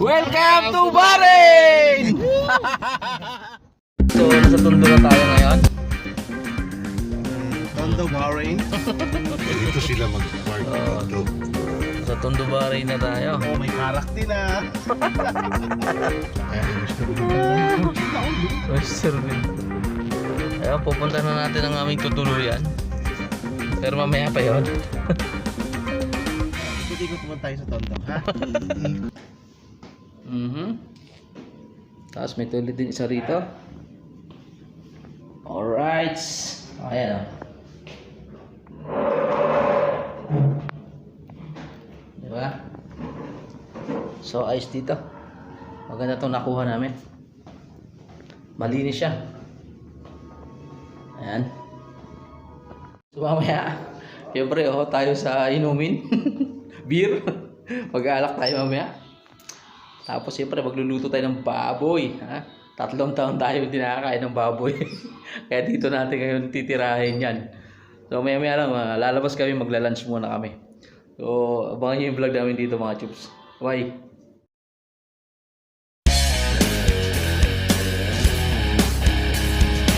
Welcome to Bahrain! So, nasa Tondo na tayo ngayon. Tondo, Bahrain. Dito sila mag-park. Sa Tondo, Bahrain na tayo. Oh, may karak din ah. Oyster din. Ayun, pupunta na natin ang aming tutuluyan. Pero mamaya pa yun. Ikot-ikot mo tayo sa Tondo, ha? Tapos may tuloy din isa rito. Alright. Ayan o. Diba? So ayos dito. Maganda itong nakuha namin. Malinis siya. Ayan. So mamaya, siyempre tayo sa inumin. Beer. Mag-aalak tayo mamaya. Tapos siyempre magluluto tayo ng baboy. Ha? 3 taon tayo hindi nakakain ng baboy. Kaya dito natin ngayon titirahin yan. So maya lang, lalabas kami, magla-lunch muna kami. So abangan nyo yung vlog namin dito mga chups. Bye!